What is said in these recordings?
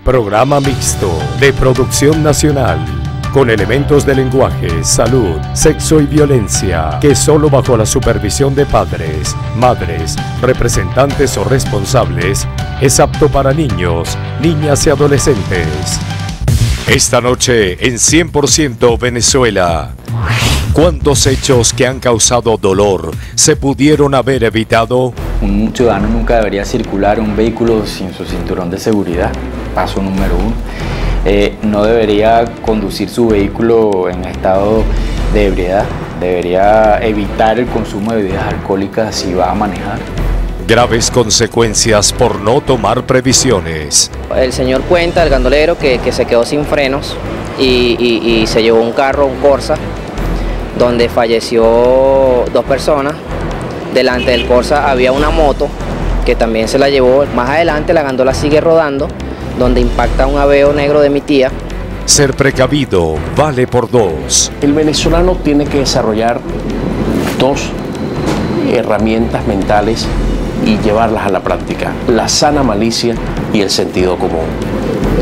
Programa mixto de producción nacional, con elementos de lenguaje, salud, sexo y violencia, que solo bajo la supervisión de padres, madres, representantes o responsables, es apto para niños, niñas y adolescentes. Esta noche en 100% Venezuela. ¿Cuántos hechos que han causado dolor se pudieron haber evitado? Un ciudadano nunca debería circular en un vehículo sin su cinturón de seguridad, paso número 1. No debería conducir su vehículo en estado de ebriedad, debería evitar el consumo de bebidas alcohólicas si va a manejar. Graves consecuencias por no tomar previsiones. El señor cuenta, el gandolero, que se quedó sin frenos y se llevó un carro, un Corsa, donde falleció 2 personas. Delante del Corsa había una moto que también se la llevó. Más adelante la gandola sigue rodando, donde impacta un Aveo negro de mi tía. Ser precavido vale por 2. El venezolano tiene que desarrollar 2 herramientas mentales y llevarlas a la práctica: la sana malicia y el sentido común.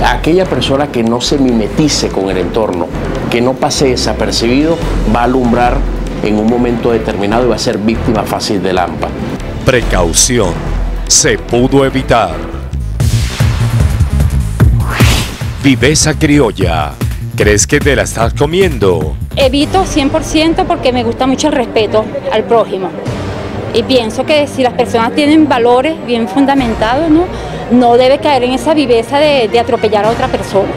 Aquella persona que no se mimetice con el entorno, que no pase desapercibido, va a alumbrar en un momento determinado y va a ser víctima fácil de Lampa. Precaución. Se pudo evitar. Viveza criolla. ¿Crees que te la estás comiendo? Evito 100% porque me gusta mucho el respeto al prójimo. Y pienso que si las personas tienen valores bien fundamentados, no debe caer en esa viveza de atropellar a otra persona.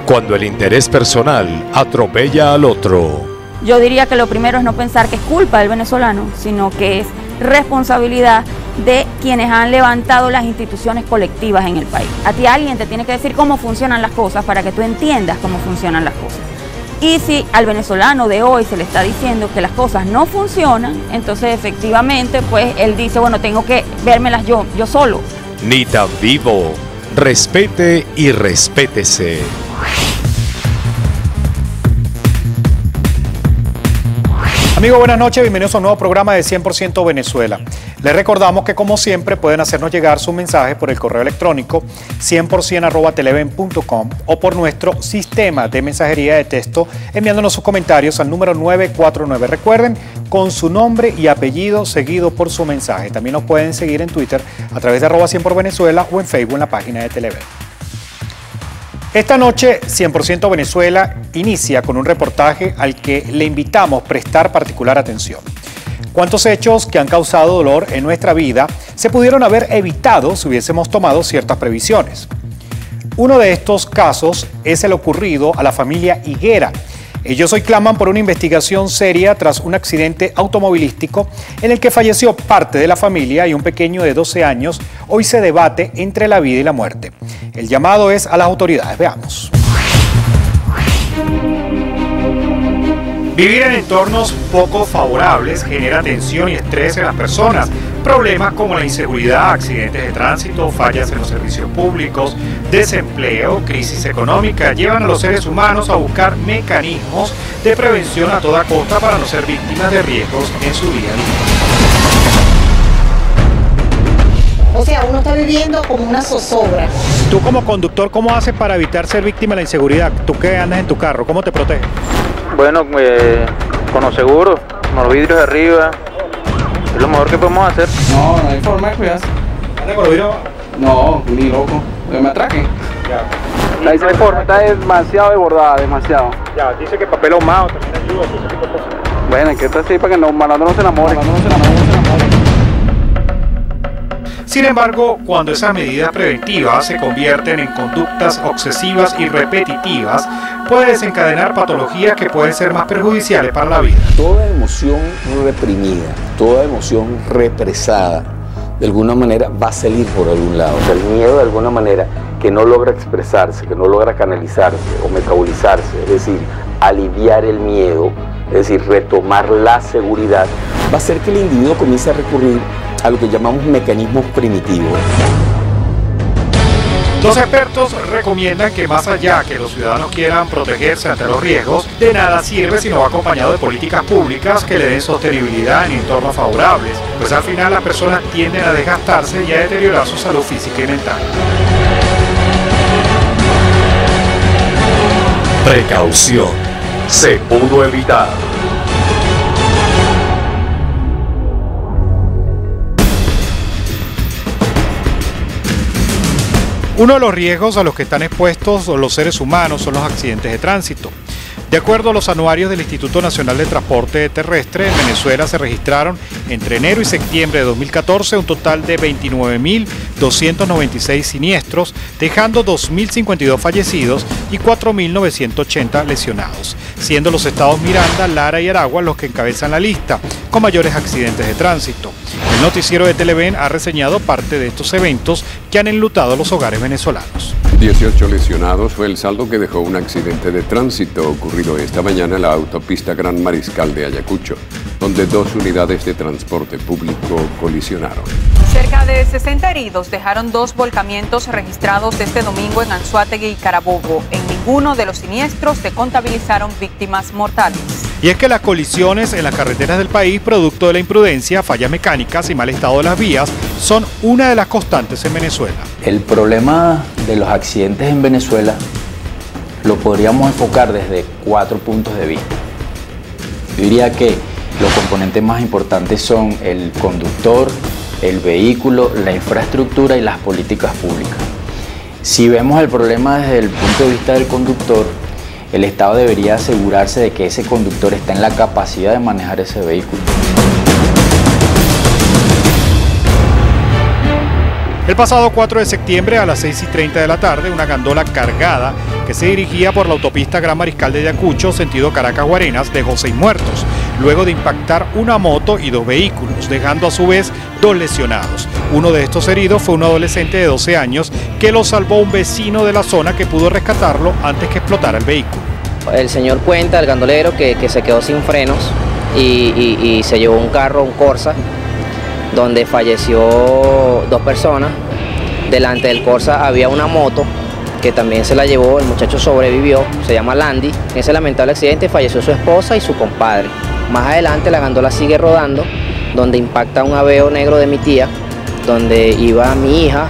Cuando el interés personal atropella al otro. Yo diría que lo primero es no pensar que es culpa del venezolano, sino que es responsabilidad de quienes han levantado las instituciones colectivas en el país. A ti alguien te tiene que decir cómo funcionan las cosas para que tú entiendas cómo funcionan las cosas. Y si al venezolano de hoy se le está diciendo que las cosas no funcionan, entonces efectivamente pues él dice, bueno, tengo que vérmelas yo solo. Ni tan vivo. Respete y respétese. Amigos, buenas noches, bienvenidos a un nuevo programa de 100% Venezuela. Les recordamos que como siempre pueden hacernos llegar sus mensajes por el correo electrónico 100%@televen.com o por nuestro sistema de mensajería de texto enviándonos sus comentarios al número 949. Recuerden, con su nombre y apellido seguido por su mensaje. También nos pueden seguir en Twitter a través de @100porvenezuela o en Facebook en la página de Televen. Esta noche, 100% Venezuela inicia con un reportaje al que le invitamos prestar particular atención. ¿Cuántos hechos que han causado dolor en nuestra vida se pudieron haber evitado si hubiésemos tomado ciertas previsiones? Uno de estos casos es el ocurrido a la familia Higuera. Ellos hoy claman por una investigación seria tras un accidente automovilístico en el que falleció parte de la familia y un pequeño de 12 años. Hoy se debate entre la vida y la muerte. El llamado es a las autoridades. Veamos. Vivir en entornos poco favorables genera tensión y estrés en las personas. Problemas como la inseguridad, accidentes de tránsito, fallas en los servicios públicos, desempleo, crisis económica llevan a los seres humanos a buscar mecanismos de prevención a toda costa para no ser víctimas de riesgos en su día a día. O sea, uno está viviendo como una zozobra. Tú como conductor, ¿cómo haces para evitar ser víctima de la inseguridad? Tú que andas en tu carro, ¿cómo te proteges? Bueno, con los seguros, con los vidrios de arriba, es lo mejor que podemos hacer. No hay forma de cuidarse. ¿Anda con los vidrios? No, ni loco, que me atraquen. Ya. La forma está demasiado desbordada, demasiado. Ya, dice que papel ahumado también ayuda, ese tipo de cosas. Bueno, hay que estar así para que los malandros no se enamoren. Sin embargo, cuando esas medidas preventivas se convierten en conductas obsesivas y repetitivas, puede desencadenar patologías que pueden ser más perjudiciales para la vida. Toda emoción reprimida, toda emoción represada, de alguna manera va a salir por algún lado. O sea, el miedo de alguna manera que no logra expresarse, que no logra canalizarse o metabolizarse, es decir, aliviar el miedo, es decir, retomar la seguridad, va a hacer que el individuo comience a recurrir a lo que llamamos mecanismos primitivos. Los expertos recomiendan que más allá que los ciudadanos quieran protegerse ante los riesgos, de nada sirve si no va acompañado de políticas públicas que le den sostenibilidad en entornos favorables, pues al final las personas tienden a desgastarse y a deteriorar su salud física y mental. Precaución. Se pudo evitar. Uno de los riesgos a los que están expuestos los seres humanos son los accidentes de tránsito. De acuerdo a los anuarios del Instituto Nacional de Transporte Terrestre, en Venezuela se registraron entre enero y septiembre de 2014 un total de 29.296 siniestros, dejando 2.052 fallecidos y 4.980 lesionados, siendo los estados Miranda, Lara y Aragua los que encabezan la lista, con mayores accidentes de tránsito. El noticiero de Televen ha reseñado parte de estos eventos que han enlutado los hogares venezolanos. 18 lesionados fue el saldo que dejó un accidente de tránsito ocurrido esta mañana en la autopista Gran Mariscal de Ayacucho, donde 2 unidades de transporte público colisionaron. Cerca de 60 heridos dejaron 2 volcamientos registrados este domingo en Anzoátegui y Carabobo. En ninguno de los siniestros se contabilizaron víctimas mortales. Y es que las colisiones en las carreteras del país, producto de la imprudencia, fallas mecánicas y mal estado de las vías, son una de las constantes en Venezuela. El problema de los accidentes en Venezuela lo podríamos enfocar desde 4 puntos de vista. Yo diría que los componentes más importantes son el conductor, el vehículo, la infraestructura y las políticas públicas. Si vemos el problema desde el punto de vista del conductor, el Estado debería asegurarse de que ese conductor está en la capacidad de manejar ese vehículo. El pasado 4 de septiembre a las 6:30 de la tarde, una gandola cargada que se dirigía por la autopista Gran Mariscal de Ayacucho, sentido Caracas-Guarenas, dejó 6 muertos, luego de impactar una moto y 2 vehículos, dejando a su vez 2 lesionados. Uno de estos heridos fue un adolescente de 12 años que lo salvó un vecino de la zona que pudo rescatarlo antes que explotara el vehículo. El señor cuenta, el gandolero, que se quedó sin frenos y se llevó un carro, un Corsa, donde falleció 2 personas. Delante del Corsa había una moto que también se la llevó, el muchacho sobrevivió, se llama Landy. En ese lamentable accidente falleció su esposa y su compadre. Más adelante la gandola sigue rodando, donde impacta un Aveo negro de mi tía, donde iba mi hija,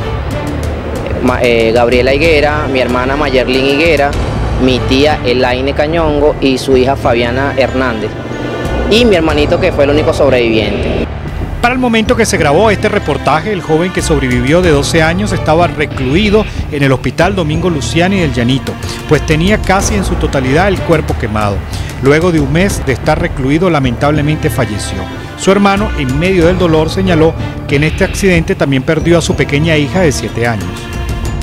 Gabriela Higuera, mi hermana Mayerlin Higuera, mi tía Elaine Cañongo y su hija Fabiana Hernández, y mi hermanito, que fue el único sobreviviente. Para el momento que se grabó este reportaje, el joven que sobrevivió de 12 años estaba recluido en el Hospital Domingo Luciani del Llanito, pues tenía casi en su totalidad el cuerpo quemado. Luego de un mes de estar recluido, lamentablemente falleció. Su hermano, en medio del dolor, señaló que en este accidente también perdió a su pequeña hija de 7 años.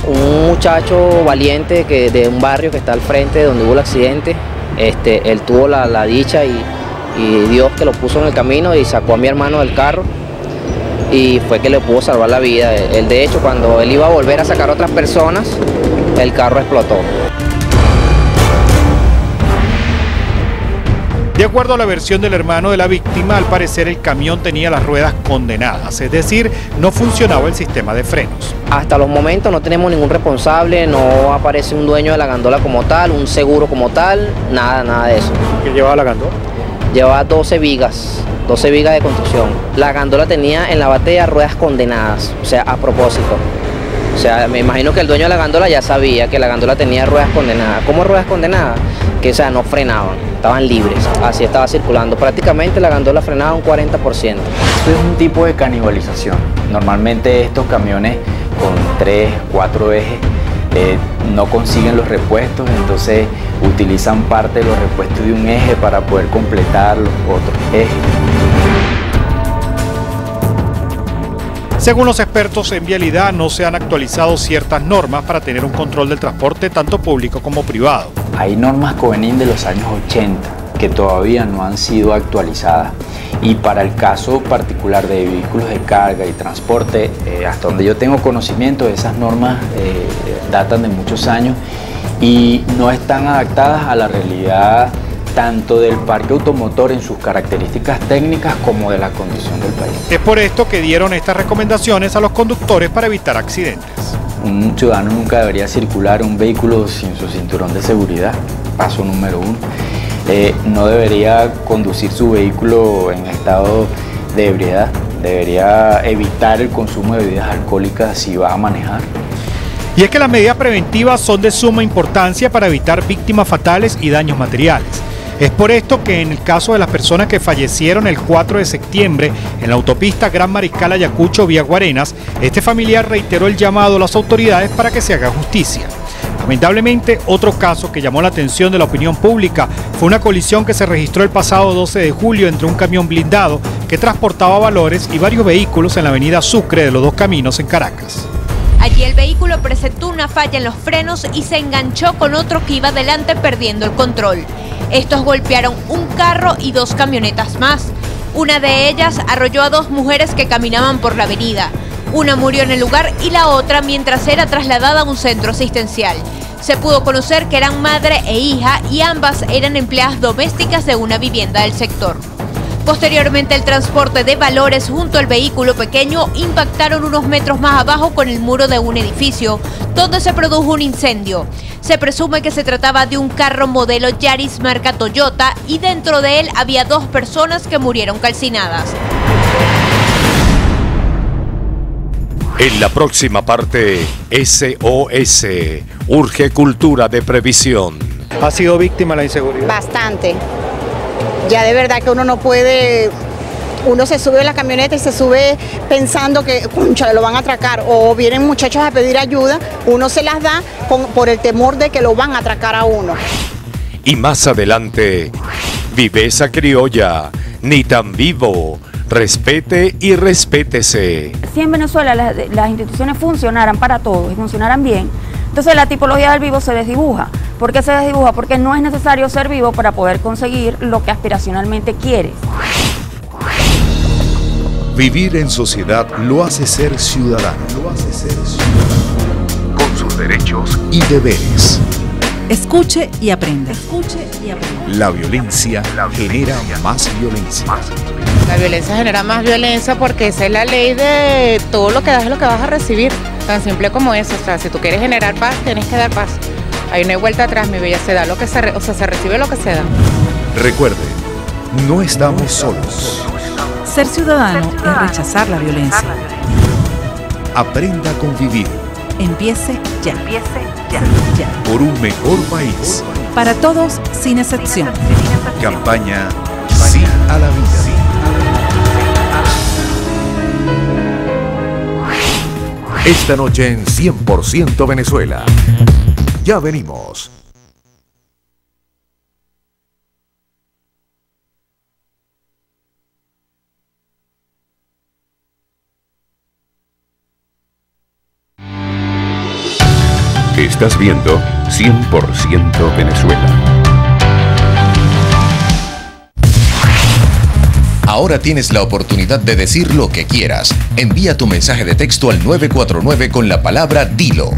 Un muchacho valiente de un barrio que está al frente de donde hubo el accidente, él tuvo la dicha y Dios que lo puso en el camino y sacó a mi hermano del carro y fue que le pudo salvar la vida. Él, de hecho, cuando él iba a volver a sacar a otras personas, el carro explotó. De acuerdo a la versión del hermano de la víctima, al parecer el camión tenía las ruedas condenadas, es decir, no funcionaba el sistema de frenos. Hasta los momentos no tenemos ningún responsable, no aparece un dueño de la gandola como tal, un seguro como tal, nada de eso. ¿Qué llevaba la gandola? Llevaba 12 vigas de construcción. La gandola tenía en la batea ruedas condenadas, o sea, a propósito. O sea, me imagino que el dueño de la gandola ya sabía que la gandola tenía ruedas condenadas. ¿Cómo ruedas condenadas? Que, o sea, no frenaban, estaban libres. Así estaba circulando. Prácticamente la gandola frenaba un 40%. Esto es un tipo de canibalización. Normalmente estos camiones con 3, 4 ejes no consiguen los repuestos, entonces utilizan parte de los repuestos de un eje para poder completar los otros ejes. Según los expertos en vialidad, no se han actualizado ciertas normas para tener un control del transporte tanto público como privado. Hay normas que vienen de los años 80 que todavía no han sido actualizadas, y para el caso particular de vehículos de carga y transporte, hasta donde yo tengo conocimiento, esas normas datan de muchos años y no están adaptadas a la realidad tanto del parque automotor en sus características técnicas como de la condición del país. Es por esto que dieron estas recomendaciones a los conductores para evitar accidentes. Un ciudadano nunca debería circular un vehículo sin su cinturón de seguridad, paso número 1. No debería conducir su vehículo en estado de ebriedad, debería evitar el consumo de bebidas alcohólicas si va a manejar. Y es que las medidas preventivas son de suma importancia para evitar víctimas fatales y daños materiales. Es por esto que en el caso de las personas que fallecieron el 4 de septiembre en la autopista Gran Mariscal Ayacucho vía Guarenas, este familiar reiteró el llamado a las autoridades para que se haga justicia. Lamentablemente, otro caso que llamó la atención de la opinión pública fue una colisión que se registró el pasado 12 de julio entre un camión blindado que transportaba valores y varios vehículos en la avenida Sucre de los Dos Caminos en Caracas. Allí el vehículo presentó una falla en los frenos y se enganchó con otro que iba delante perdiendo el control. Estos golpearon un carro y dos camionetas más. Una de ellas arrolló a dos mujeres que caminaban por la avenida. Una murió en el lugar y la otra mientras era trasladada a un centro asistencial. Se pudo conocer que eran madre e hija y ambas eran empleadas domésticas de una vivienda del sector. Posteriormente, el transporte de valores junto al vehículo pequeño impactaron unos metros más abajo con el muro de un edificio, donde se produjo un incendio. Se presume que se trataba de un carro modelo Yaris marca Toyota y dentro de él había dos personas que murieron calcinadas. En la próxima parte, SOS, urge cultura de previsión. ¿Ha sido víctima de la inseguridad? Bastante. Ya de verdad que uno no puede, uno se sube a la camioneta y se sube pensando que, concha, lo van a atracar, o vienen muchachos a pedir ayuda, uno se las da por el temor de que lo van a atracar a uno. Y más adelante, viveza criolla, ni tan vivo, respete y respétese. Si en Venezuela las instituciones funcionaran para todos y funcionaran bien, entonces la tipología del vivo se desdibuja. ¿Por qué se desdibuja? Porque no es necesario ser vivo para poder conseguir lo que aspiracionalmente quieres. Vivir en sociedad lo hace ser ciudadano. Con sus derechos y deberes. Escuche y aprenda. La violencia genera más violencia. La violencia genera más violencia porque esa es la ley de todo lo que das es lo que vas a recibir. Tan simple como eso. O sea, si tú quieres generar paz, tienes que dar paz. Ahí no hay vuelta atrás, mi bella, se da lo que se recibe lo que se da. Recuerde, no estamos solos. Ser ciudadano es rechazar la violencia. Aprenda a convivir. Empiece ya. Por un mejor país. Para todos, sin excepción. Campaña Sí a la Vida. Esta noche en 100% Venezuela. Ya venimos. Estás viendo 100% Venezuela. Ahora tienes la oportunidad de decir lo que quieras. Envía tu mensaje de texto al 949 con la palabra Dilo.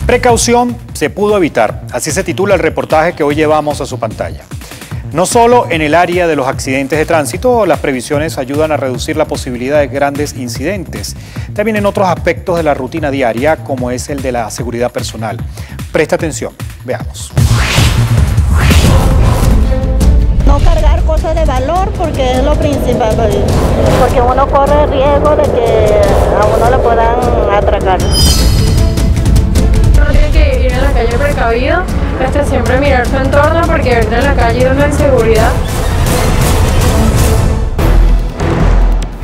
Precaución se pudo evitar, así se titula el reportaje que hoy llevamos a su pantalla. No solo en el área de los accidentes de tránsito, las previsiones ayudan a reducir la posibilidad de grandes incidentes, también en otros aspectos de la rutina diaria, como es el de la seguridad personal. Presta atención, veamos. No cargar cosas de valor porque es lo principal, porque uno corre el riesgo de que a uno le puedan atracar. Uno tiene que ir en la calle precavido, siempre mirar su entorno porque ahorita en la calle hay una inseguridad.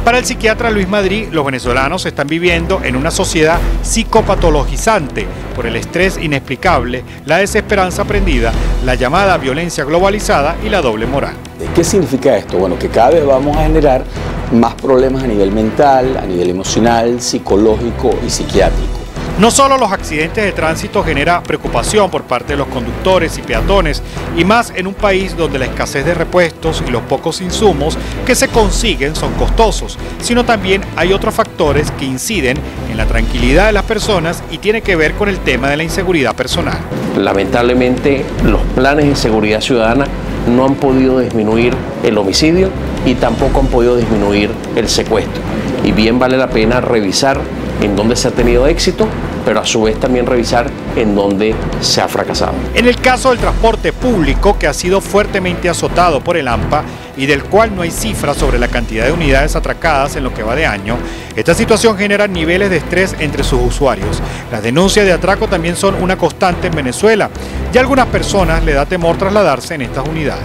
Para el psiquiatra Luis Madrid, los venezolanos están viviendo en una sociedad psicopatologizante por el estrés inexplicable, la desesperanza aprendida, la llamada violencia globalizada y la doble moral. ¿Qué significa esto? Bueno, que cada vez vamos a generar más problemas a nivel mental, a nivel emocional, psicológico y psiquiátrico. No solo los accidentes de tránsito genera preocupación por parte de los conductores y peatones, y más en un país donde la escasez de repuestos y los pocos insumos que se consiguen son costosos, sino también hay otros factores que inciden en la tranquilidad de las personas y tiene que ver con el tema de la inseguridad personal. Lamentablemente, los planes de seguridad ciudadana no han podido disminuir el homicidio y tampoco han podido disminuir el secuestro. Y bien vale la pena revisar en dónde se ha tenido éxito, pero a su vez también revisar en donde se ha fracasado. En el caso del transporte público, que ha sido fuertemente azotado por el AMPA y del cual no hay cifras sobre la cantidad de unidades atracadas en lo que va de año, esta situación genera niveles de estrés entre sus usuarios. Las denuncias de atraco también son una constante en Venezuela y a algunas personas le da temor trasladarse en estas unidades.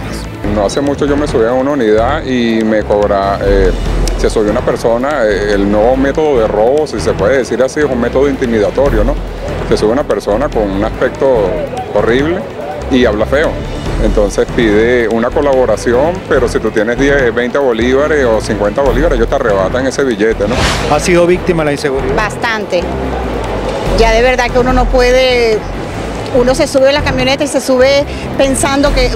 No hace mucho yo me subí a una unidad y me cobra, se subió una persona, el nuevo método de robo, si se puede decir así, es un método intimidatorio, ¿no? Se sube una persona con un aspecto horrible y habla feo. Entonces pide una colaboración, pero si tú tienes 10, 20 bolívares o 50 bolívares, ellos te arrebatan ese billete, ¿no? ¿Ha sido víctima de la inseguridad? Bastante. Ya de verdad que uno no puede... Uno se sube a la camioneta y se sube pensando que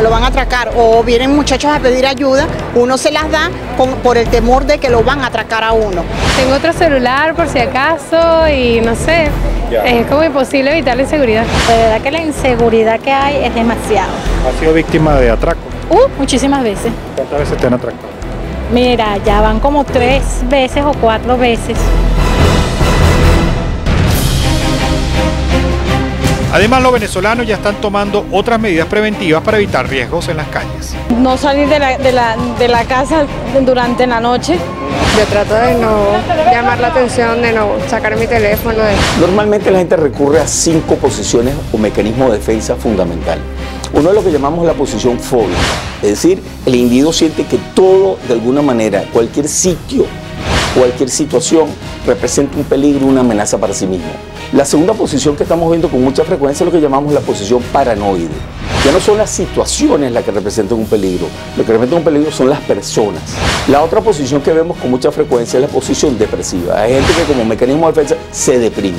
lo van a atracar, o vienen muchachos a pedir ayuda, uno se las da por el temor de que lo van a atracar a uno. Tengo otro celular por si acaso y no sé, es como imposible evitar la inseguridad. De verdad que la inseguridad que hay es demasiado. ¿Ha sido víctima de atraco? Muchísimas veces. ¿Cuántas veces te han atracado? Mira, ya van como 3 veces o 4 veces. Además, los venezolanos ya están tomando otras medidas preventivas para evitar riesgos en las calles. No salir de la casa durante la noche. Yo trato de no llamar la atención, de no sacar mi teléfono. Normalmente la gente recurre a 5 posiciones o mecanismos de defensa fundamentales. Uno es lo que llamamos la posición fóbica, es decir, el individuo siente que todo, de alguna manera, cualquier sitio, cualquier situación representa un peligro, una amenaza para sí mismo. La segunda posición que estamos viendo con mucha frecuencia es lo que llamamos la posición paranoide. Ya no son las situaciones las que representan un peligro, lo que representa un peligro son las personas. La otra posición que vemos con mucha frecuencia es la posición depresiva. Hay gente que como mecanismo de defensa se deprime.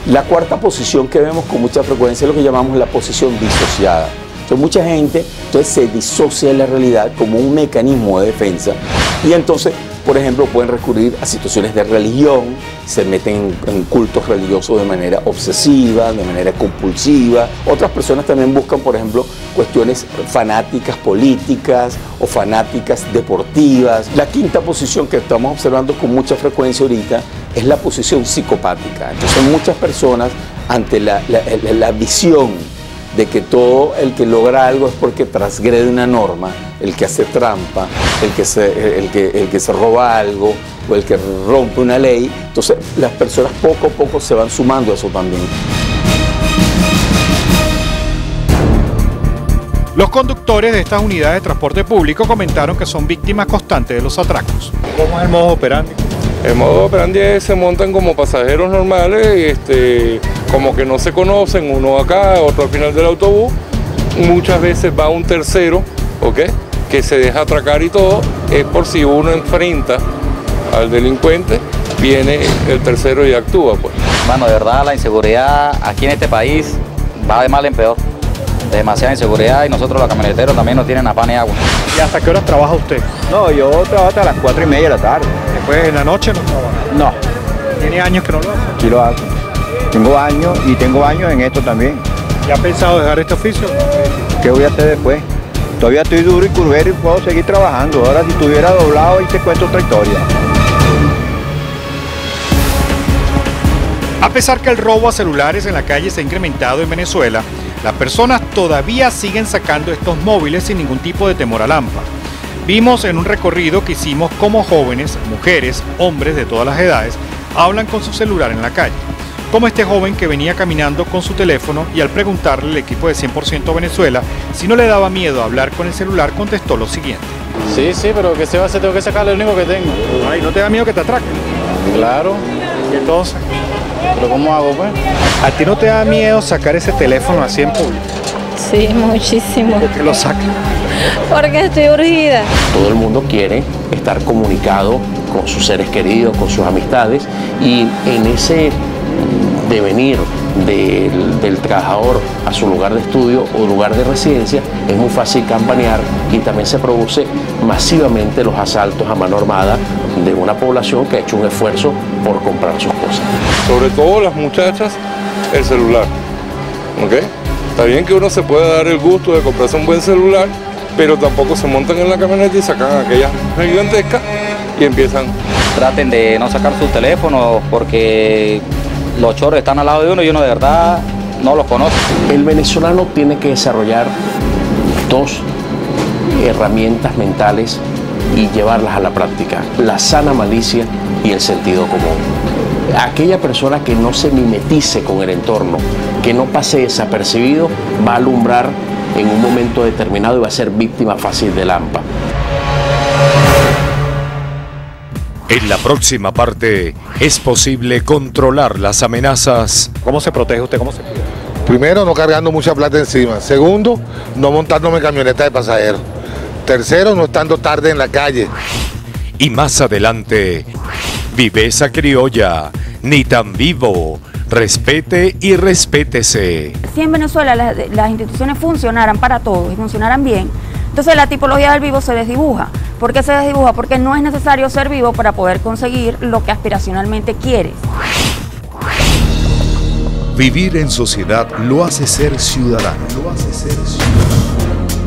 La cuarta posición que vemos con mucha frecuencia es lo que llamamos la posición disociada. Entonces mucha gente se disocia de la realidad como un mecanismo de defensa y entonces, por ejemplo, pueden recurrir a situaciones de religión, se meten en cultos religiosos de manera obsesiva, de manera compulsiva. Otras personas también buscan, por ejemplo, cuestiones fanáticas políticas o fanáticas deportivas. La quinta posición que estamos observando con mucha frecuencia ahorita es la posición psicopática. Entonces muchas personas ante la visión de que todo el que logra algo es porque transgrede una norma, el que hace trampa, el que se roba algo o el que rompe una ley, entonces las personas poco a poco se van sumando a eso también. Los conductores de estas unidades de transporte público comentaron que son víctimas constantes de los atracos. ¿Cómo es el modo operandi? El modo operandi es se montan como pasajeros normales, como que no se conocen, uno acá, otro al final del autobús. Muchas veces va un tercero, que se deja atracar y todo, es por si uno enfrenta al delincuente, viene el tercero y actúa, pues. Bueno, de verdad la inseguridad aquí en este país va de mal en peor. Demasiada inseguridad y nosotros los camioneteros también no tienen pan ni agua. ¿Y hasta qué horas trabaja usted? No, yo trabajo hasta las 4:30 de la tarde. ¿Después en la noche no trabaja? No. ¿Tiene años que no lo hace? Sí lo hago. Tengo años y tengo años en esto también. ¿Ya ha pensado dejar este oficio? ¿Qué voy a hacer después? Todavía estoy duro y curvero y puedo seguir trabajando. Ahora si estuviera doblado y te cuento otra historia. A pesar que el robo a celulares en la calle se ha incrementado en Venezuela, las personas todavía siguen sacando estos móviles sin ningún tipo de temor al AMPA. Vimos en un recorrido que hicimos cómo jóvenes, mujeres, hombres de todas las edades hablan con su celular en la calle. Como este joven que venía caminando con su teléfono y al preguntarle al equipo de 100% Venezuela si no le daba miedo hablar con el celular, contestó lo siguiente. Sí, pero ¿qué se va a hacer? Tengo que sacarle el único que tengo. Ay, ¿no te da miedo que te atraquen? Claro. ¿Y entonces? ¿Pero cómo hago, pues? ¿A ti no te da miedo sacar ese teléfono así en público? Sí, muchísimo. ¿Por qué lo sacas? Porque estoy urgida. Todo el mundo quiere estar comunicado con sus seres queridos, con sus amistades, y en ese devenir del trabajador a su lugar de estudio o lugar de residencia es muy fácil campanear y también se produce masivamente los asaltos a mano armada de una población que ha hecho un esfuerzo por comprar sus cosas. Sobre todo las muchachas, el celular. Está bien que uno se pueda dar el gusto de comprarse un buen celular, pero tampoco se montan en la camioneta y sacan aquellas gigantescas y empiezan. Traten de no sacar sus teléfonos porque los chorros están al lado de uno y uno de verdad no los conoce. El venezolano tiene que desarrollar dos herramientas mentales y llevarlas a la práctica: la sana malicia y el sentido común. Aquella persona que no se mimetice con el entorno, que no pase desapercibido, va a alumbrar en un momento determinado y va a ser víctima fácil de Lampa. En la próxima parte, ¿es posible controlar las amenazas? ¿Cómo se protege usted? ¿Cómo se cuida? Primero, no cargando mucha plata encima. Segundo, no montándome en camioneta de pasajeros. Tercero, no estando tarde en la calle. Y más adelante, viveza criolla, ni tan vivo, respete y respétese. Si en Venezuela las instituciones funcionaran para todos y funcionaran bien, entonces la tipología del vivo se desdibuja. ¿Por qué se desdibuja? Porque no es necesario ser vivo para poder conseguir lo que aspiracionalmente quieres. Vivir en sociedad lo hace ser ciudadano.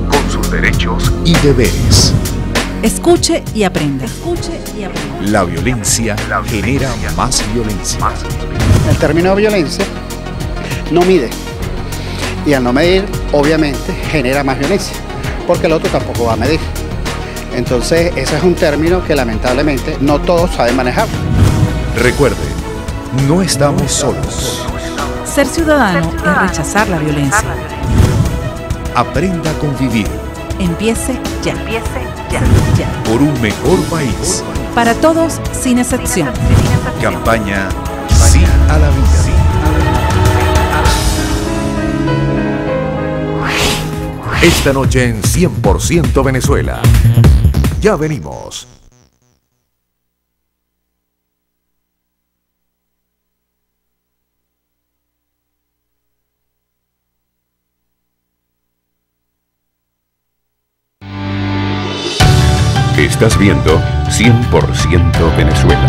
Con sus derechos y deberes. Escuche y aprenda. La violencia genera más violencia. El término violencia no mide. Y al no medir, obviamente, genera más violencia. Porque el otro tampoco va a medir. Entonces, ese es un término que lamentablemente no todos saben manejar. Recuerde, no estamos solos. Ser ciudadano es rechazar la violencia. Aprenda a convivir. Empiece ya. Por un mejor país. Para todos, sin excepción. Campaña Sí a la Vida. Esta noche en 100% Venezuela. Ya venimos. Estás viendo 100% Venezuela.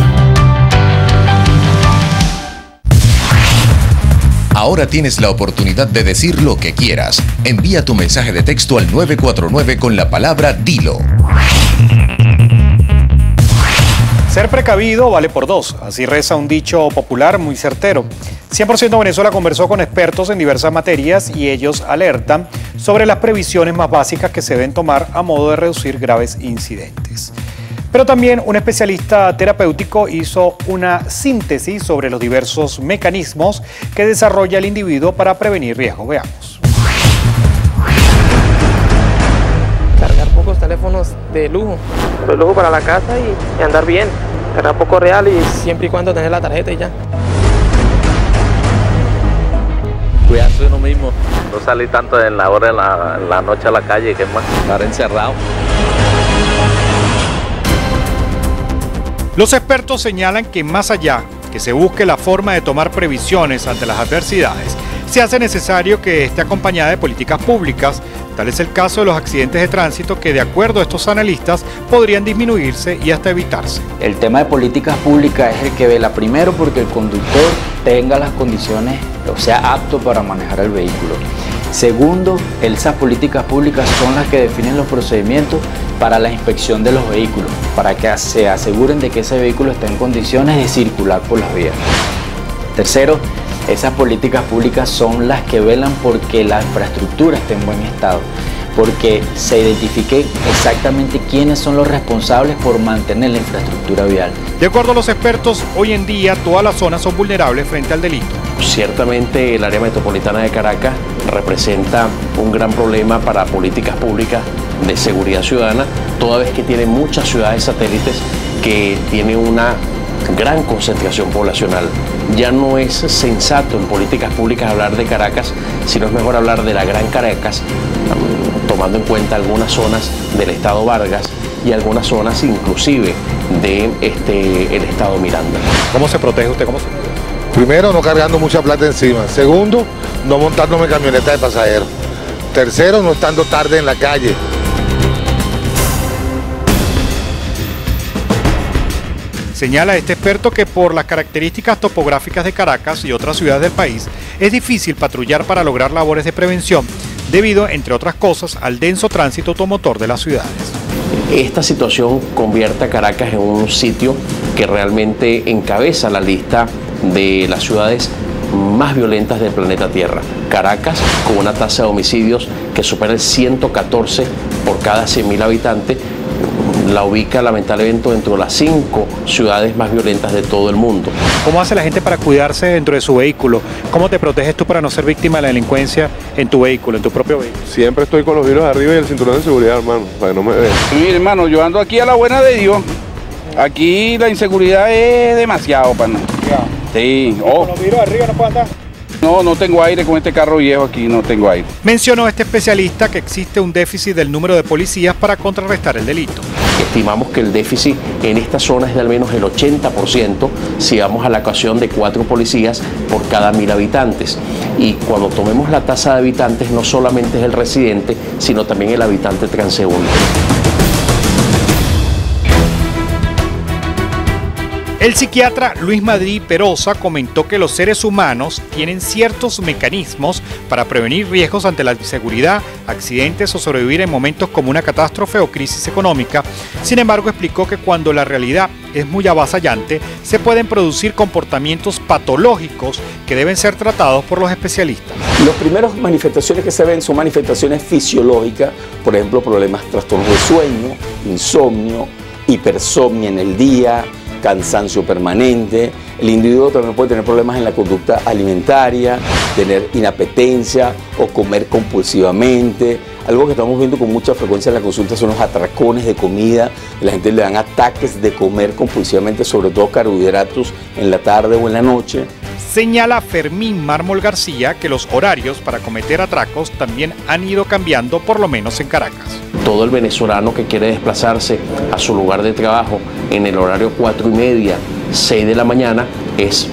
Ahora tienes la oportunidad de decir lo que quieras. Envía tu mensaje de texto al 949 con la palabra DILO. Ser precavido vale por dos, así reza un dicho popular muy certero. 100% Venezuela conversó con expertos en diversas materias y ellos alertan sobre las previsiones más básicas que se deben tomar a modo de reducir graves incidentes. Pero también un especialista terapéutico hizo una síntesis sobre los diversos mecanismos que desarrolla el individuo para prevenir riesgos. Veamos. Cargar pocos teléfonos de lujo para la casa y andar bien. Cargar poco real y siempre y cuando tener la tarjeta y ya. Cuidarse de uno mismo, no salir tanto en la hora de la noche a la calle, que es más, estar encerrado. Los expertos señalan que más allá que se busque la forma de tomar previsiones ante las adversidades, se hace necesario que esté acompañada de políticas públicas. Tal es el caso de los accidentes de tránsito que, de acuerdo a estos analistas, podrían disminuirse y hasta evitarse. El tema de políticas públicas es el que vela primero porque el conductor tenga las condiciones, o sea, apto para manejar el vehículo. Segundo, esas políticas públicas son las que definen los procedimientos para la inspección de los vehículos, para que se aseguren de que ese vehículo está en condiciones de circular por las vías. Tercero, esas políticas públicas son las que velan porque la infraestructura esté en buen estado, porque se identifique exactamente quiénes son los responsables por mantener la infraestructura vial. De acuerdo a los expertos, hoy en día todas las zonas son vulnerables frente al delito. Ciertamente el área metropolitana de Caracas representa un gran problema para políticas públicas de seguridad ciudadana, toda vez que tiene muchas ciudades satélites que tienen una gran concentración poblacional. Ya no es sensato en políticas públicas hablar de Caracas, sino es mejor hablar de la Gran Caracas, tomando en cuenta algunas zonas del estado Vargas y algunas zonas inclusive de el estado Miranda. ¿Cómo se protege usted? ¿Cómo se protege? Primero, no cargando mucha plata encima. Segundo, no montándome en camioneta de pasajeros. Tercero, no estando tarde en la calle. Señala este experto que por las características topográficas de Caracas y otras ciudades del país, es difícil patrullar para lograr labores de prevención, debido, entre otras cosas, al denso tránsito automotor de las ciudades. Esta situación convierte a Caracas en un sitio que realmente encabeza la lista de las ciudades más violentas del planeta Tierra. Caracas, con una tasa de homicidios que supera el 114 por cada 100.000 habitantes, la ubica lamentablemente dentro de las 5 ciudades más violentas de todo el mundo. ¿Cómo hace la gente para cuidarse dentro de su vehículo? ¿Cómo te proteges tú para no ser víctima de la delincuencia en tu vehículo, en tu propio vehículo? Siempre estoy con los vidrios arriba y el cinturón de seguridad, hermano, para que no me vean. Mire, hermano, yo ando aquí a la buena de Dios. Aquí la inseguridad es demasiado, pana. Sí. ¿Con los vidrios arriba no puedo andar? No tengo aire con este carro viejo aquí, no tengo aire. Mencionó este especialista que existe un déficit del número de policías para contrarrestar el delito. Estimamos que el déficit en esta zona es de al menos el 80% si vamos a la ecuación de 4 policías por cada 1.000 habitantes. Y cuando tomemos la tasa de habitantes, no solamente es el residente, sino también el habitante transeúnte. El psiquiatra Luis Madrid Perosa comentó que los seres humanos tienen ciertos mecanismos para prevenir riesgos ante la inseguridad, accidentes o sobrevivir en momentos como una catástrofe o crisis económica. Sin embargo, explicó que cuando la realidad es muy avasallante, se pueden producir comportamientos patológicos que deben ser tratados por los especialistas. Las primeras manifestaciones que se ven son manifestaciones fisiológicas, por ejemplo, problemas, trastornos de sueño, insomnio, hipersomnia en el día, cansancio permanente. El individuo también puede tener problemas en la conducta alimentaria, tener inapetencia o comer compulsivamente. Algo que estamos viendo con mucha frecuencia en la consulta son los atracones de comida. La gente le dan ataques de comer compulsivamente, sobre todo carbohidratos en la tarde o en la noche. Señala Fermín Mármol García que los horarios para cometer atracos también han ido cambiando, por lo menos en Caracas. Todo el venezolano que quiere desplazarse a su lugar de trabajo en el horario 4:30, 6 de la mañana es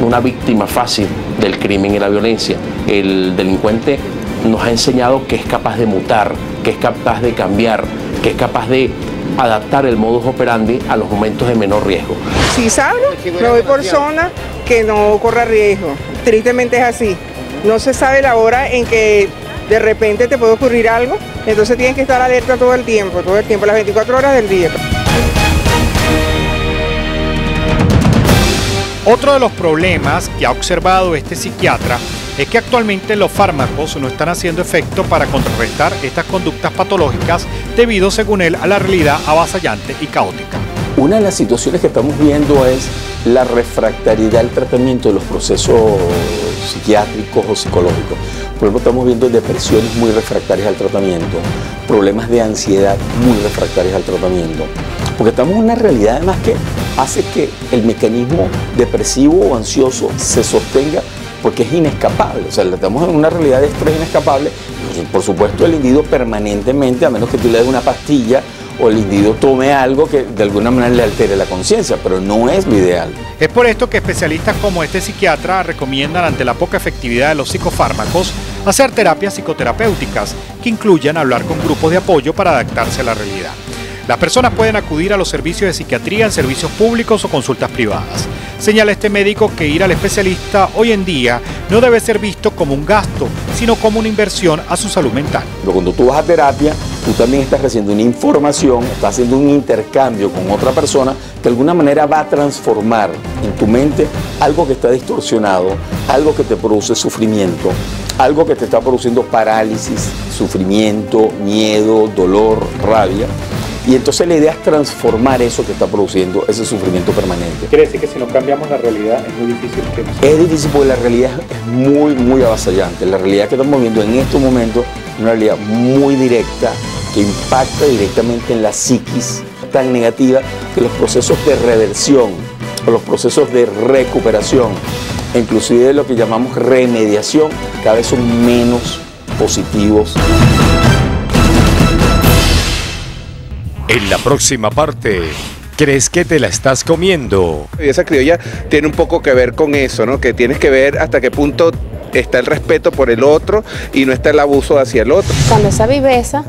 una víctima fácil del crimen y la violencia. El delincuente nos ha enseñado que es capaz de mutar, que es capaz de cambiar, que es capaz de adaptar el modus operandi a los momentos de menor riesgo. Si salgo, me voy por zona que no corra riesgo. Tristemente es así. No se sabe la hora en que de repente te puede ocurrir algo, entonces tienes que estar alerta todo el tiempo, las 24 horas del día. Otro de los problemas que ha observado este psiquiatra es que actualmente los fármacos no están haciendo efecto para contrarrestar estas conductas patológicas debido, según él, a la realidad avasallante y caótica. Una de las situaciones que estamos viendo es la refractariedad al tratamiento de los procesos psiquiátricos o psicológicos. Por ejemplo, estamos viendo depresiones muy refractarias al tratamiento, problemas de ansiedad muy refractarios al tratamiento, porque estamos en una realidad además que hace que el mecanismo depresivo o ansioso se sostenga porque es inescapable. O sea, estamos en una realidad de estrés inescapable. Por supuesto, el individuo permanentemente, a menos que tú le des una pastilla o el individuo tome algo que de alguna manera le altere la conciencia, pero no es lo ideal. Es por esto que especialistas como este psiquiatra recomiendan, ante la poca efectividad de los psicofármacos, hacer terapias psicoterapéuticas que incluyan hablar con grupos de apoyo para adaptarse a la realidad. Las personas pueden acudir a los servicios de psiquiatría en servicios públicos o consultas privadas. Señala este médico que ir al especialista hoy en día no debe ser visto como un gasto, sino como una inversión a su salud mental. Pero cuando tú vas a terapia, tú también estás recibiendo una información, estás haciendo un intercambio con otra persona que de alguna manera va a transformar en tu mente algo que está distorsionado, algo que te produce sufrimiento, algo que te está produciendo parálisis, sufrimiento, miedo, dolor, rabia. Y entonces la idea es transformar eso que está produciendo ese sufrimiento permanente. Quiere decir que si no cambiamos la realidad es muy difícil que nos... Es difícil porque la realidad es muy avasallante. La realidad que estamos viendo en estos momentos es una realidad muy directa que impacta directamente en la psiquis tan negativa que los procesos de reversión o los procesos de recuperación, inclusive lo que llamamos remediación, cada vez son menos positivos. En la próxima parte, ¿crees que te la estás comiendo? Y esa criolla tiene un poco que ver con eso, ¿no? Que tienes que ver hasta qué punto está el respeto por el otro y no está el abuso hacia el otro. Cuando esa viveza,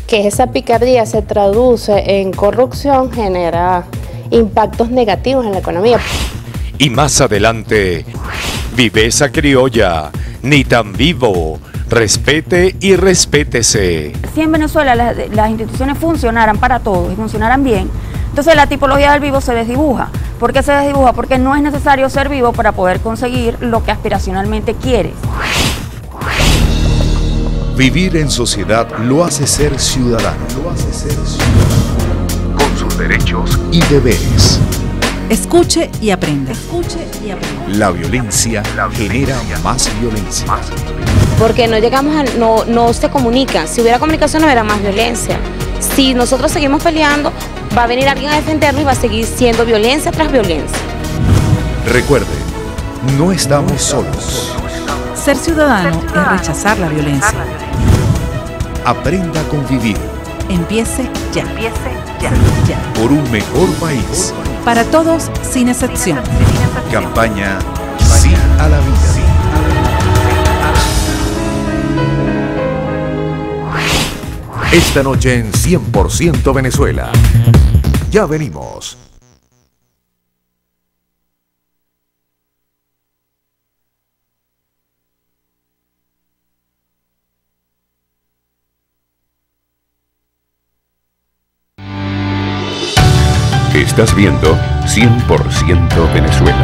que es esa picardía, se traduce en corrupción, genera impactos negativos en la economía. Y más adelante, viveza criolla, ni tan vivo. Respete y respétese. Si en Venezuela las instituciones funcionaran para todos y funcionaran bien, entonces la tipología del vivo se desdibuja. ¿Por qué se desdibuja? Porque no es necesario ser vivo para poder conseguir lo que aspiracionalmente quieres. Vivir en sociedad lo hace ser ciudadano. Con sus derechos y deberes. Escuche y aprenda. La violencia genera más violencia. Porque no llegamos a, no se comunican. Si hubiera comunicación no hubiera más violencia. Si nosotros seguimos peleando, va a venir alguien a defendernos y va a seguir siendo violencia tras violencia. Recuerde, no estamos solos. Ser ciudadano es rechazar la violencia. Aprenda a convivir. Empiece ya. Por un mejor país. Para todos, sin excepción. Campaña Sí a la Vida. Esta noche en 100% Venezuela. Ya venimos. Estás viendo 100% Venezuela.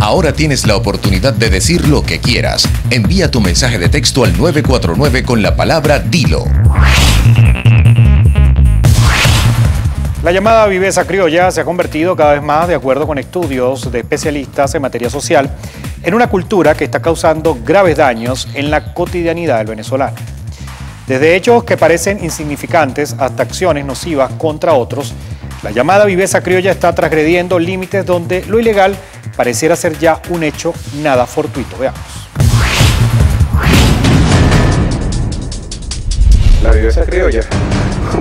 Ahora tienes la oportunidad de decir lo que quieras. Envía tu mensaje de texto al 949 con la palabra Dilo. La llamada viveza criolla se ha convertido cada vez más, de acuerdo con estudios de especialistas en materia social, en una cultura que está causando graves daños en la cotidianidad del venezolano. Desde hechos que parecen insignificantes hasta acciones nocivas contra otros, la llamada viveza criolla está transgrediendo límites donde lo ilegal pareciera ser ya un hecho nada fortuito. Veamos. La viveza criolla.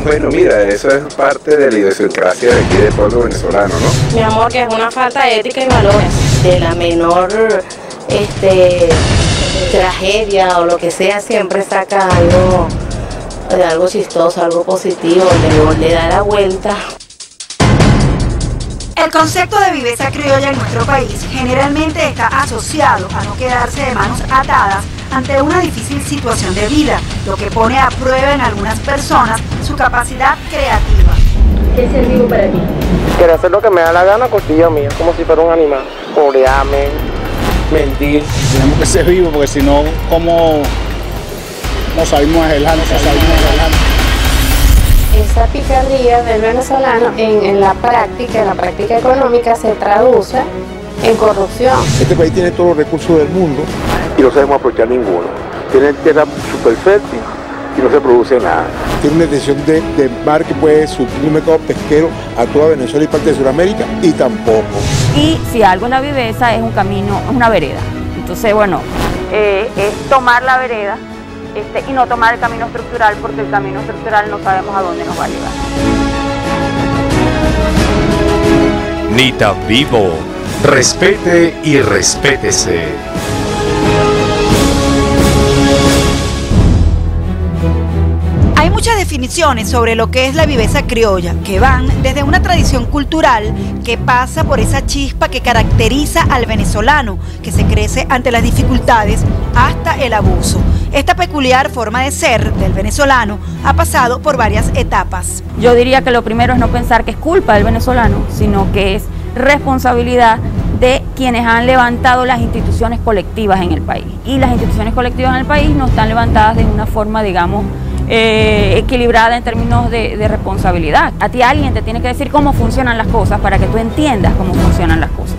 Bueno, mira, eso es parte de la idiosincrasia de aquí del pueblo venezolano, ¿no? Mi amor, que es una falta de ética y valores. De la menor tragedia o lo que sea, siempre saca algo chistoso, algo positivo, le da la vuelta. El concepto de viveza criolla en nuestro país generalmente está asociado a no quedarse de manos atadas ante una difícil situación de vida, lo que pone a prueba en algunas personas su capacidad creativa. ¿Qué es ser vivo para ti? Quiero hacer lo que me da la gana, costilla mía, como si fuera un animal. Corearme, mentir. Tenemos que ser vivos porque si no, ¿cómo salimos adelante? Esa picardía del venezolano en la práctica económica se traduce en corrupción. Este país tiene todos los recursos del mundo y no sabemos aprovechar ninguno. Tiene tierra súper fértil y no se produce nada. Tiene una extensión de mar que puede suplir un mercado pesquero a toda Venezuela y parte de Sudamérica y tampoco. Y si algo es la viveza, es un camino, es una vereda. Entonces, bueno, es tomar la vereda y no tomar el camino estructural, porque el camino estructural no sabemos a dónde nos va a llevar. Ni tan vivo. Respete y respétese. Hay muchas definiciones sobre lo que es la viveza criolla, que van desde una tradición cultural que pasa por esa chispa que caracteriza al venezolano, que se crece ante las dificultades, hasta el abuso. Esta peculiar forma de ser del venezolano ha pasado por varias etapas. Yo diría que lo primero es no pensar que es culpa del venezolano, sino que es responsabilidad de quienes han levantado las instituciones colectivas en el país. Y las instituciones colectivas en el país no están levantadas de una forma, digamos, equilibrada en términos de responsabilidad. A ti alguien te tiene que decir cómo funcionan las cosas para que tú entiendas cómo funcionan las cosas.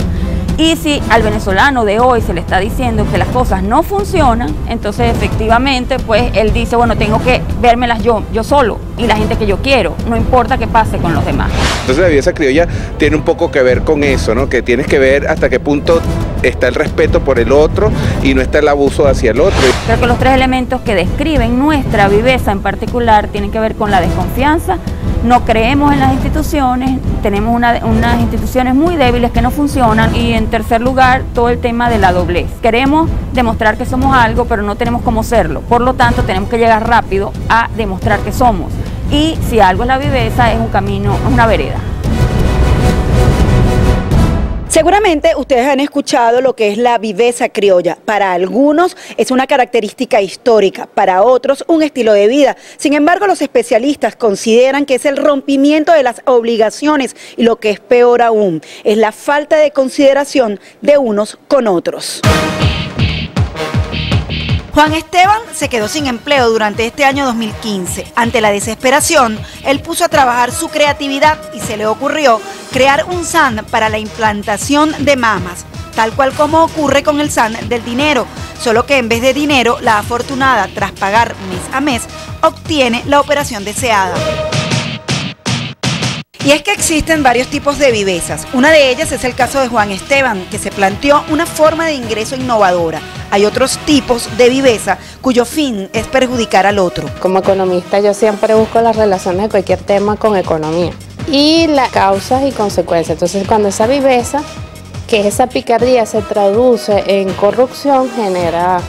Y si al venezolano de hoy se le está diciendo que las cosas no funcionan, entonces efectivamente pues él dice, bueno, tengo que vérmelas yo solo y la gente que yo quiero, no importa qué pase con los demás. Entonces la viveza criolla tiene un poco que ver con eso, ¿no? Que tienes que ver hasta qué punto está el respeto por el otro y no está el abuso hacia el otro. Creo que los tres elementos que describen nuestra viveza en particular tienen que ver con la desconfianza. No creemos en las instituciones, tenemos unas instituciones muy débiles que no funcionan, y en tercer lugar todo el tema de la doblez. Queremos demostrar que somos algo, pero no tenemos cómo serlo, por lo tanto tenemos que llegar rápido a demostrar que somos. Y si algo es la viveza, es un camino, es una vereda. Seguramente ustedes han escuchado lo que es la viveza criolla. Para algunos es una característica histórica, para otros un estilo de vida. Sin embargo, los especialistas consideran que es el rompimiento de las obligaciones y lo que es peor aún, es la falta de consideración de unos con otros. Juan Esteban se quedó sin empleo durante este año 2015. Ante la desesperación, él puso a trabajar su creatividad y se le ocurrió crear un SAN para la implantación de mamas, tal cual como ocurre con el SAN del dinero, solo que en vez de dinero, la afortunada, tras pagar mes a mes, obtiene la operación deseada. Y es que existen varios tipos de vivezas. Una de ellas es el caso de Juan Esteban, que se planteó una forma de ingreso innovadora. Hay otros tipos de viveza cuyo fin es perjudicar al otro. Como economista yo siempre busco las relaciones de cualquier tema con economía y las causas y consecuencias. Entonces cuando esa viveza, que es esa picardía, se traduce en corrupción, genera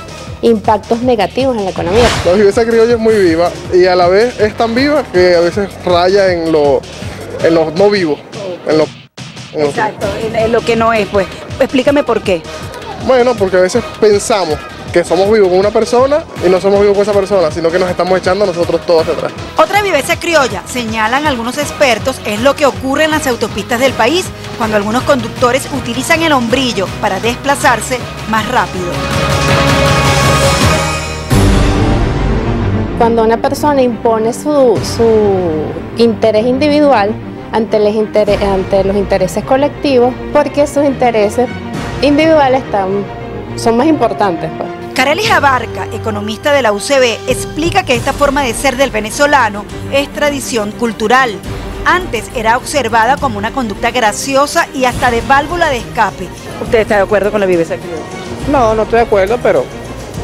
impactos negativos en la economía. La viveza criolla es muy viva y a la vez es tan viva que a veces raya en lo no vivo. Exacto, en lo que no es, pues. Explícame por qué. Bueno, porque a veces pensamos que somos vivos con una persona y no somos vivos con esa persona, sino que nos estamos echando a nosotros todos hacia atrás. Otra viveza criolla, señalan algunos expertos, es lo que ocurre en las autopistas del país, cuando algunos conductores utilizan el hombrillo para desplazarse más rápido. Cuando una persona impone su interés individual ante los intereses colectivos, porque sus intereses individuales son más importantes, pues. Carelis Abarca, economista de la UCB, explica que esta forma de ser del venezolano es tradición cultural. Antes era observada como una conducta graciosa y hasta de válvula de escape. ¿Usted está de acuerdo con la viveza criolla? No, no estoy de acuerdo, pero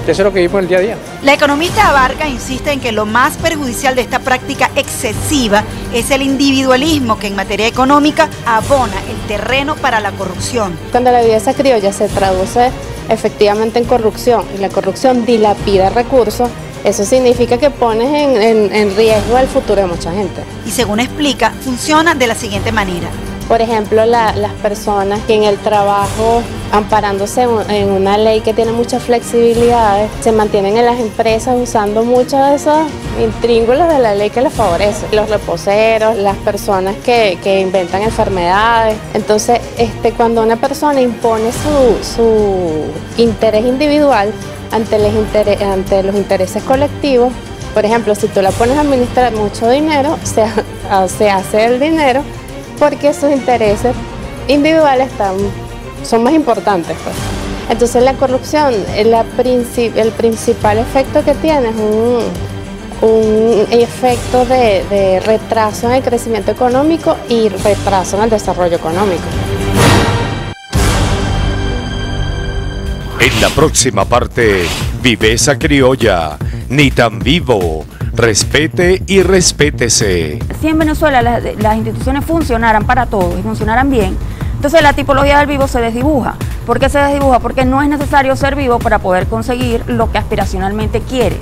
eso es lo que vimos en el día a día. La economista Abarca insiste en que lo más perjudicial de esta práctica excesiva es el individualismo que en materia económica abona el terreno para la corrupción. Cuando la viveza criolla se traduce efectivamente en corrupción y la corrupción dilapida recursos, eso significa que pones en riesgo el futuro de mucha gente. Y según explica, funciona de la siguiente manera. Por ejemplo, las personas que en el trabajo, amparándose en una ley que tiene muchas flexibilidades, se mantienen en las empresas usando muchos de esos intríngulos de la ley que les favorece. Los reposeros, las personas que inventan enfermedades. Entonces, cuando una persona impone su interés individual ante los intereses colectivos, por ejemplo, si tú la pones a administrar mucho dinero, se hace el dinero porque sus intereses individuales son más importantes, pues. Entonces la corrupción, el principal efecto que tiene es un efecto de retraso en el crecimiento económico y retraso en el desarrollo económico. En la próxima parte, viveza criolla, ni tan vivo. Respete y respétese. Si en Venezuela las instituciones funcionaran para todos y funcionaran bien, entonces la tipología del vivo se desdibuja. ¿Por qué se desdibuja? Porque no es necesario ser vivo para poder conseguir lo que aspiracionalmente quieres.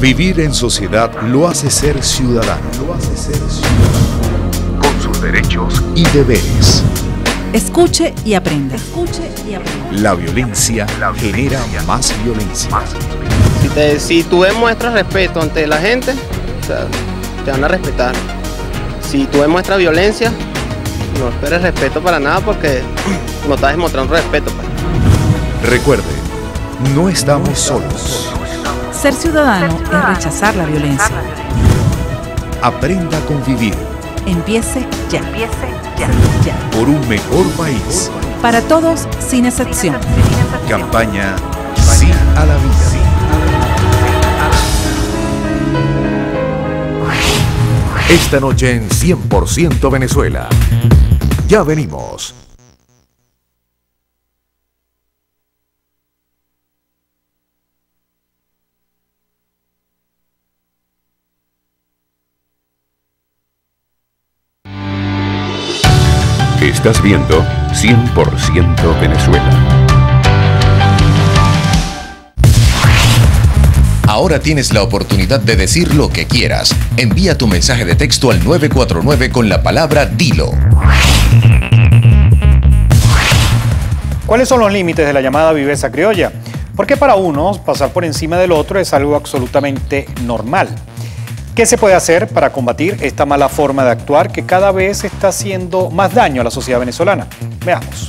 Vivir en sociedad lo hace ser ciudadano. Con sus derechos y deberes. Escuche y aprenda. La violencia genera más violencia. Si tú demuestras respeto ante la gente, o sea, te van a respetar. Si tú demuestras violencia, no esperes respeto para nada porque no estás demostrando respeto. Recuerde, no estamos solos. Ser ciudadano es rechazar la violencia. Aprenda a convivir. Empiece ya. Por un mejor país. Para todos, sin excepción. Campaña Sí a la Vida. Esta noche en 100% Venezuela. Ya venimos. Estás viendo 100% Venezuela. Ahora tienes la oportunidad de decir lo que quieras. Envía tu mensaje de texto al 949 con la palabra Dilo. ¿Cuáles son los límites de la llamada viveza criolla? Porque para unos pasar por encima del otro es algo absolutamente normal. ¿Qué se puede hacer para combatir esta mala forma de actuar que cada vez está haciendo más daño a la sociedad venezolana? Veamos.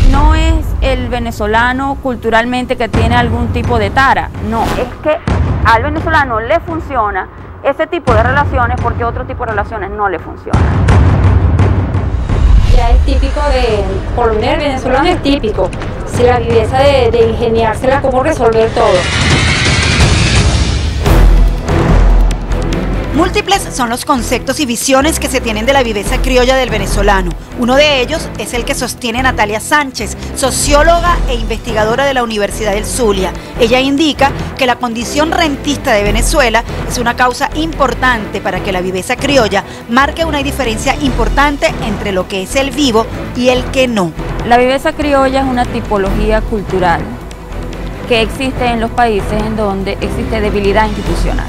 No es el venezolano culturalmente que tiene algún tipo de tara, no, es que al venezolano le funciona ese tipo de relaciones porque otro tipo de relaciones no le funcionan. Ya es típico por lo menos el venezolano es típico, si la viveza de ingeniársela cómo resolver todo. Múltiples son los conceptos y visiones que se tienen de la viveza criolla del venezolano. Uno de ellos es el que sostiene Natalia Sánchez, socióloga e investigadora de la Universidad del Zulia. Ella indica que la condición rentista de Venezuela es una causa importante para que la viveza criolla marque una diferencia importante entre lo que es el vivo y el que no. La viveza criolla es una tipología cultural que existe en los países en donde existe debilidad institucional.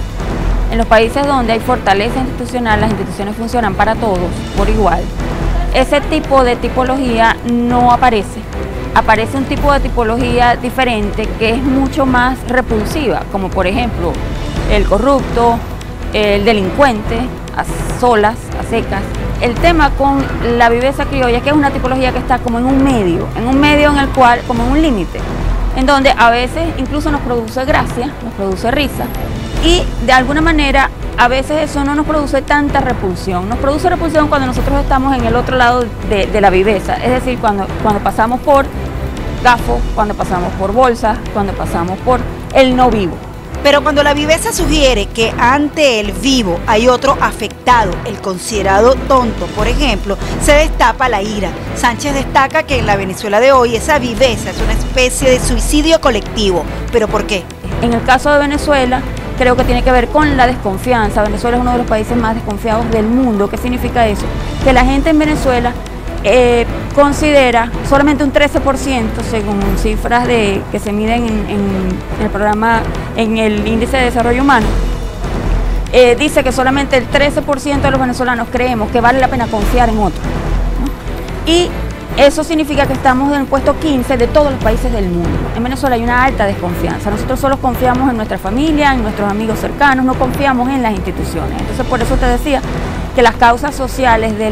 En los países donde hay fortaleza institucional, las instituciones funcionan para todos por igual. Ese tipo de tipología no aparece. Aparece un tipo de tipología diferente que es mucho más repulsiva, como por ejemplo el corrupto, el delincuente, a solas, a secas. El tema con la viveza criolla es que es una tipología que está como en un medio en el cual, como en un límite, en donde a veces incluso nos produce gracia, nos produce risa, y de alguna manera a veces eso no nos produce tanta repulsión. Nos produce repulsión cuando nosotros estamos en el otro lado de la viveza, es decir, cuando pasamos por gafo, cuando pasamos por bolsas, cuando pasamos por el no vivo. Pero cuando la viveza sugiere que ante el vivo hay otro afectado, el considerado tonto, por ejemplo, se destapa la ira. Sánchez destaca que en la Venezuela de hoy esa viveza es una especie de suicidio colectivo. ¿Pero por qué? En el caso de Venezuela, creo que tiene que ver con la desconfianza. Venezuela es uno de los países más desconfiados del mundo. ¿Qué significa eso? Que la gente en Venezuela considera solamente un 13%, según cifras que se miden en el programa, en el índice de desarrollo humano, dice que solamente el 13% de los venezolanos creemos que vale la pena confiar en otro, ¿no? Y eso significa que estamos en el puesto 15 de todos los países del mundo. En Venezuela hay una alta desconfianza. Nosotros solo confiamos en nuestra familia, en nuestros amigos cercanos, no confiamos en las instituciones. Entonces, por eso te decía que las causas sociales de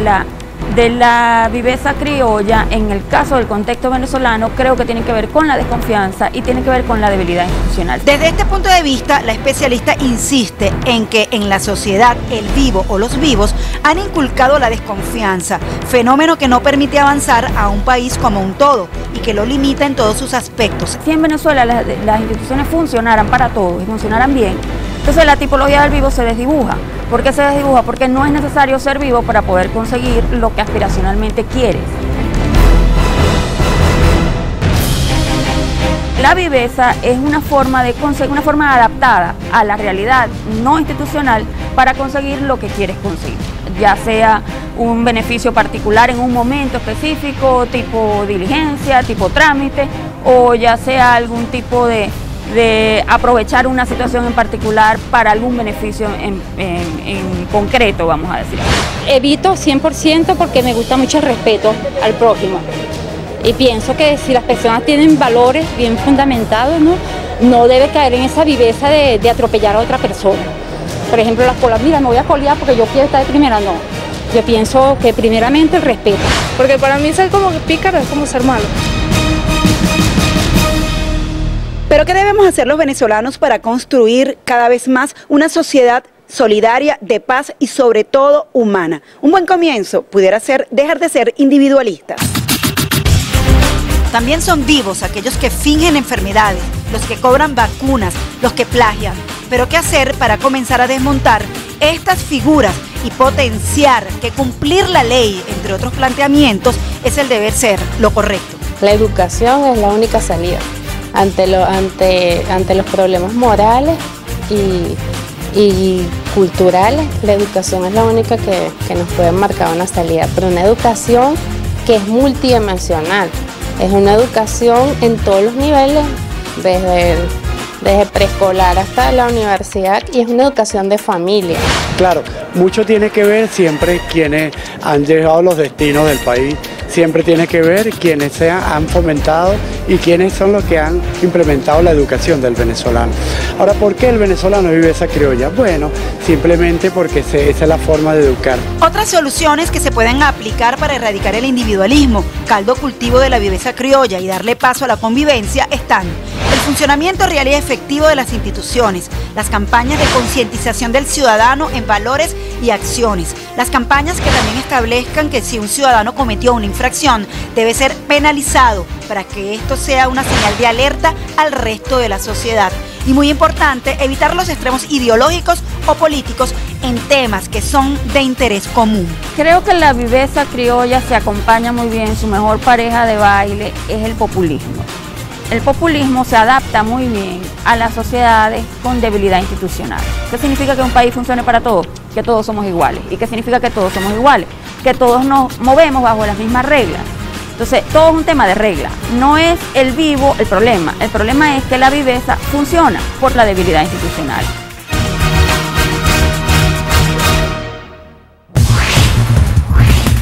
la viveza criolla, en el caso del contexto venezolano, creo que tienen que ver con la desconfianza y tienen que ver con la debilidad institucional. Desde este punto de vista, la especialista insiste en que en la sociedad el vivo o los vivos han inculcado la desconfianza, fenómeno que no permite avanzar a un país como un todo y que lo limita en todos sus aspectos. Si en Venezuela las instituciones funcionaran para todos y funcionaran bien, entonces la tipología del vivo se desdibuja. ¿Por qué se desdibuja? Porque no es necesario ser vivo para poder conseguir lo que aspiracionalmente quieres. La viveza es una forma de conseguir, una forma adaptada a la realidad no institucional para conseguir lo que quieres conseguir, ya sea un beneficio particular en un momento específico, tipo diligencia, tipo trámite, o ya sea algún tipo de aprovechar una situación en particular para algún beneficio en concreto, vamos a decir. Evito 100% porque me gusta mucho el respeto al prójimo. Y pienso que si las personas tienen valores bien fundamentados, no debe caer en esa viveza de atropellar a otra persona. Por ejemplo, las colas, mira, me voy a colear porque yo quiero estar de primera, no. Yo pienso que primeramente el respeto. Porque para mí ser como pícaro es como ser malo. ¿Pero qué debemos hacer los venezolanos para construir cada vez más una sociedad solidaria, de paz y sobre todo humana? Un buen comienzo pudiera ser dejar de ser individualistas. También son vivos aquellos que fingen enfermedades, los que cobran vacunas, los que plagian. Pero ¿qué hacer para comenzar a desmontar estas figuras y potenciar que cumplir la ley, entre otros planteamientos, es el deber ser lo correcto? La educación es la única salida ante los problemas morales y culturales. La educación es la única que nos puede marcar una salida, pero una educación que es multidimensional. Es una educación en todos los niveles, desde preescolar hasta la universidad, y es una educación de familia. Claro, mucho tiene que ver siempre quienes han llevado los destinos del país, siempre tiene que ver quienes han fomentado y quienes son los que han implementado la educación del venezolano. Ahora, ¿por qué el venezolano vive esa criolla? Bueno, simplemente porque esa es la forma de educar. Otras soluciones que se pueden aplicar para erradicar el individualismo, caldo cultivo de la viveza criolla y darle paso a la convivencia están el funcionamiento real y efectivo de las instituciones, las campañas de concientización del ciudadano en valores y acciones, las campañas que también establezcan que si un ciudadano cometió una infracción debe ser penalizado para que esto sea una señal de alerta al resto de la sociedad. Y muy importante, evitar los extremos ideológicos o políticos en temas que son de interés común. Creo que la viveza criolla se acompaña muy bien, su mejor pareja de baile es el populismo. El populismo se adapta muy bien a las sociedades con debilidad institucional. ¿Qué significa que un país funcione para todos? Que todos somos iguales. ¿Y qué significa que todos somos iguales? Que todos nos movemos bajo las mismas reglas. Entonces, todo es un tema de regla. No es el vivo el problema es que la viveza funciona por la debilidad institucional.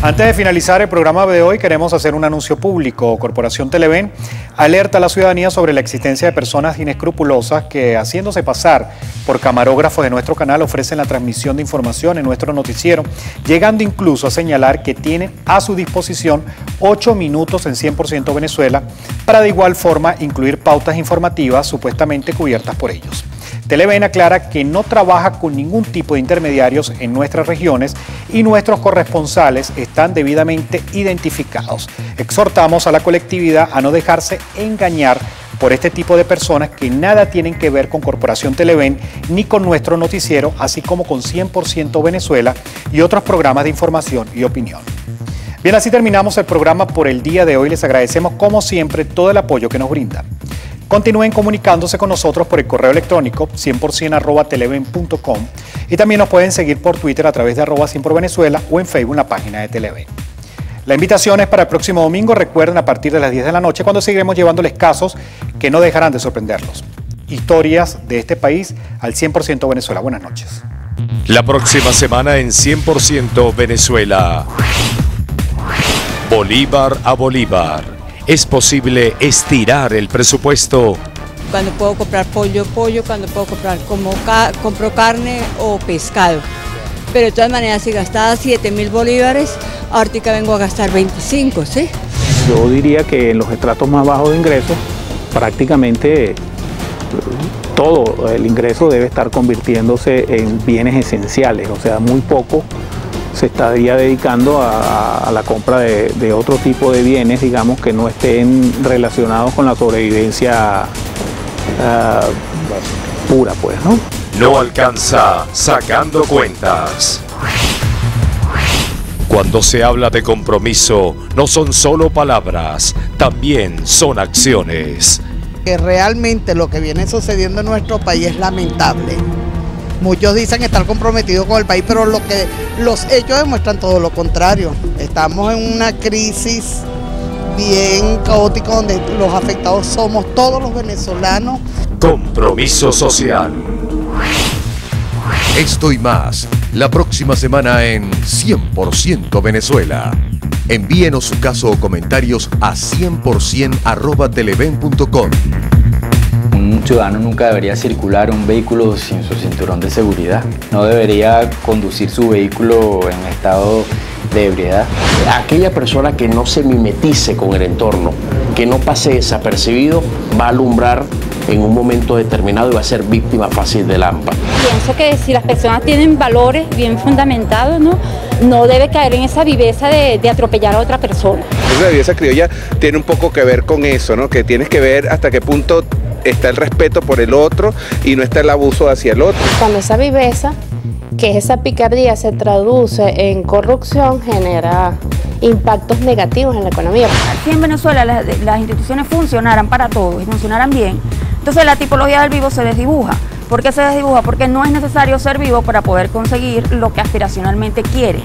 Antes de finalizar el programa de hoy, queremos hacer un anuncio público. Corporación Televen alerta a la ciudadanía sobre la existencia de personas inescrupulosas que, haciéndose pasar por camarógrafos de nuestro canal, ofrecen la transmisión de información en nuestro noticiero, llegando incluso a señalar que tienen a su disposición 8 minutos en 100% Venezuela, para de igual forma incluir pautas informativas supuestamente cubiertas por ellos. Televen aclara que no trabaja con ningún tipo de intermediarios en nuestras regiones y nuestros corresponsales están debidamente identificados. Exhortamos a la colectividad a no dejarse engañar por este tipo de personas que nada tienen que ver con Corporación Televen ni con nuestro noticiero, así como con 100% Venezuela y otros programas de información y opinión. Bien, así terminamos el programa por el día de hoy. Les agradecemos como siempre todo el apoyo que nos brindan. Continúen comunicándose con nosotros por el correo electrónico 100%@televen.com y también nos pueden seguir por Twitter a través de @100porvenezuela o en Facebook en la página de Televen. La invitación es para el próximo domingo, recuerden, a partir de las 10 de la noche, cuando seguiremos llevándoles casos que no dejarán de sorprenderlos. Historias de este país al 100% Venezuela. Buenas noches. La próxima semana en 100% Venezuela. Bolívar a Bolívar. ¿Es posible estirar el presupuesto? Cuando puedo comprar pollo, cuando puedo comprar compro carne o pescado. Pero de todas maneras, si gastaba 7.000 bolívares, ahorita vengo a gastar 25, ¿sí? Yo diría que en los estratos más bajos de ingresos, prácticamente todo el ingreso debe estar convirtiéndose en bienes esenciales, o sea, muy poco se estaría dedicando a la compra de otro tipo de bienes, digamos, que no estén relacionados con la sobrevivencia pura, pues, ¿no? No alcanza sacando cuentas. Cuando se habla de compromiso, no son solo palabras, también son acciones. Que realmente lo que viene sucediendo en nuestro país es lamentable. Muchos dicen estar comprometidos con el país, pero los hechos demuestran todo lo contrario. Estamos en una crisis bien caótica donde los afectados somos todos los venezolanos. Compromiso social. Esto y más, la próxima semana en 100% Venezuela. Envíenos su caso o comentarios a 100%@televen.com. Un ciudadano nunca debería circular un vehículo sin su cinturón de seguridad. No debería conducir su vehículo en estado de ebriedad. Aquella persona que no se mimetice con el entorno, que no pase desapercibido, va a alumbrar en un momento determinado y va a ser víctima fácil de lámpara. Pienso que si las personas tienen valores bien fundamentados, no debe caer en esa viveza de atropellar a otra persona. Entonces la viveza criolla tiene un poco que ver con eso, ¿no? Que tienes que ver hasta qué punto está el respeto por el otro y no está el abuso hacia el otro. Cuando esa viveza, que es esa picardía, se traduce en corrupción, genera impactos negativos en la economía. Si en Venezuela las instituciones funcionaran para todos y funcionaran bien, entonces la tipología del vivo se desdibuja. ¿Por qué se desdibuja? Porque no es necesario ser vivo para poder conseguir lo que aspiracionalmente quiere.